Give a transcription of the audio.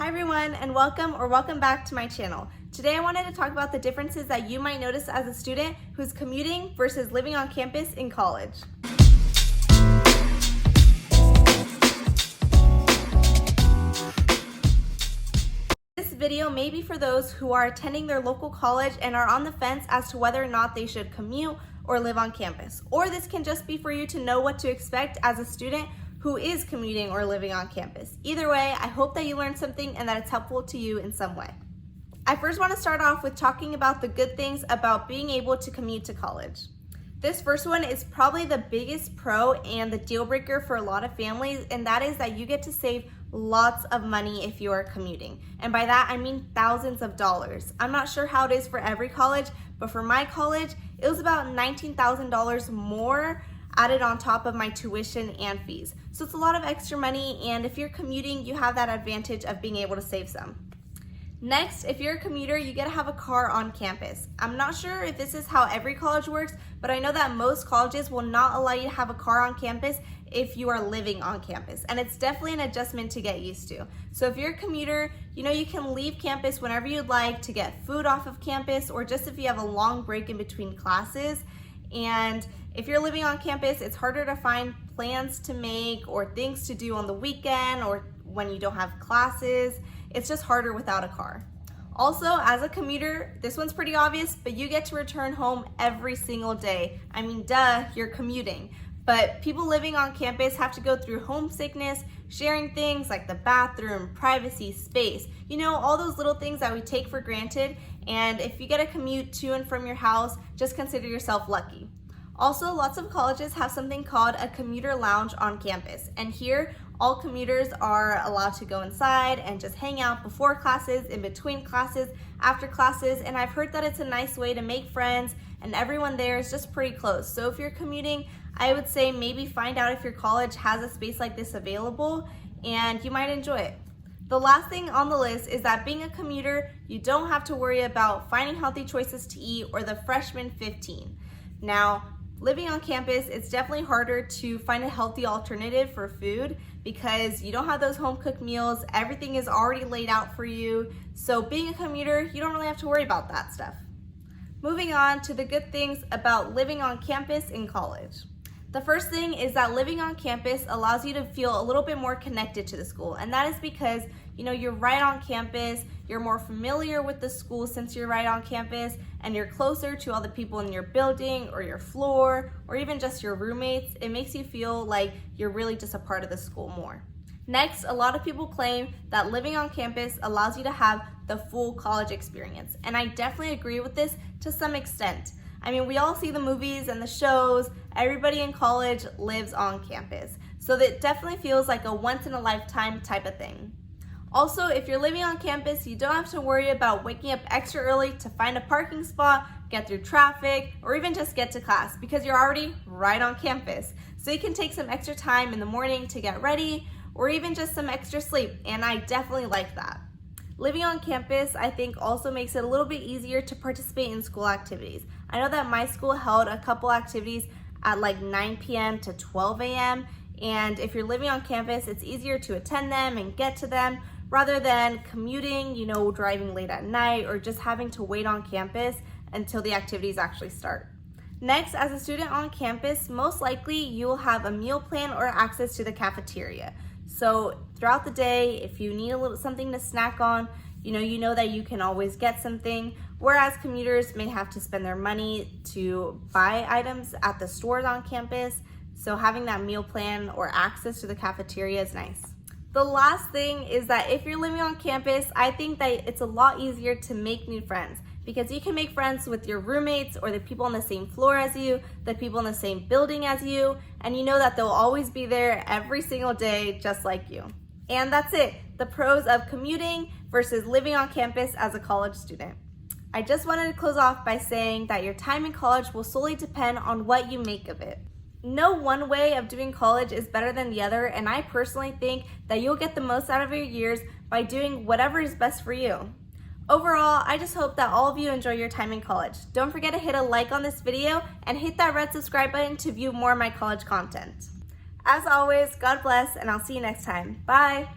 Hi everyone, and welcome back to my channel. Today I wanted to talk about the differences that you might notice as a student who's commuting versus living on campus in college. This video may be for those who are attending their local college and are on the fence as to whether or not they should commute or live on campus. Or this can just be for you to know what to expect as a student who is commuting or living on campus. Either way, I hope that you learned something and that it's helpful to you in some way. I first want to start off with talking about the good things about being able to commute to college. This first one is probably the biggest pro and the deal breaker for a lot of families, and that is that you get to save lots of money if you are commuting. And by that, I mean thousands of dollars. I'm not sure how it is for every college, but for my college, it was about $19,000 more added on top of my tuition and fees. So it's a lot of extra money, and if you're commuting, you have that advantage of being able to save some. Next, if you're a commuter, you get to have a car on campus. I'm not sure if this is how every college works, but I know that most colleges will not allow you to have a car on campus if you are living on campus, and it's definitely an adjustment to get used to. So if you're a commuter, you know you can leave campus whenever you'd like to get food off of campus, or just if you have a long break in between classes. And if you're living on campus, it's harder to find plans to make or things to do on the weekend or when you don't have classes. It's just harder without a car. Also, as a commuter, this one's pretty obvious, but you get to return home every single day. I mean, duh, you're commuting. But people living on campus have to go through homesickness, sharing things like the bathroom, privacy, space, you know, all those little things that we take for granted. And if you get a commute to and from your house, just consider yourself lucky. Also, lots of colleges have something called a commuter lounge on campus. And here, all commuters are allowed to go inside and just hang out before classes, in between classes, after classes. And I've heard that it's a nice way to make friends, and everyone there is just pretty close. So if you're commuting, I would say maybe find out if your college has a space like this available, and you might enjoy it. The last thing on the list is that being a commuter, you don't have to worry about finding healthy choices to eat or the freshman 15. Now, living on campus, it's definitely harder to find a healthy alternative for food because you don't have those home-cooked meals. Everything is already laid out for you. So being a commuter, you don't really have to worry about that stuff. Moving on to the good things about living on campus in college. The first thing is that living on campus allows you to feel a little bit more connected to the school, and that is because you're right on campus, you're more familiar with the school since you're right on campus, and you're closer to all the people in your building or your floor or even just your roommates. It makes you feel like you're really just a part of the school more. Next, a lot of people claim that living on campus allows you to have the full college experience, and I definitely agree with this to some extent. I mean, we all see the movies and the shows. Everybody in college lives on campus. So that definitely feels like a once-in-a-lifetime type of thing. Also, if you're living on campus, you don't have to worry about waking up extra early to find a parking spot, get through traffic, or even just get to class because you're already right on campus. So you can take some extra time in the morning to get ready, or even just some extra sleep, and I definitely like that. Living on campus, I think, also makes it a little bit easier to participate in school activities. I know that my school held a couple activities at like 9 p.m. to 12 a.m. And if you're living on campus, it's easier to attend them and get to them rather than commuting, driving late at night or just having to wait on campus until the activities actually start. Next, as a student on campus, most likely you'll have a meal plan or access to the cafeteria. So throughout the day, if you need something to snack on, you know that you can always get something, whereas commuters may have to spend their money to buy items at the stores on campus. So having that meal plan or access to the cafeteria is nice. The last thing is that if you're living on campus, I think that it's a lot easier to make new friends because you can make friends with your roommates or the people on the same floor as you, the people in the same building as you, and you know that they'll always be there every single day just like you. And that's it, the pros of commuting versus living on campus as a college student. I just wanted to close off by saying that your time in college will solely depend on what you make of it. No one way of doing college is better than the other, and I personally think that you'll get the most out of your years by doing whatever is best for you. Overall, I just hope that all of you enjoy your time in college. Don't forget to hit a like on this video and hit that red subscribe button to view more of my college content. As always, God bless, and I'll see you next time. Bye!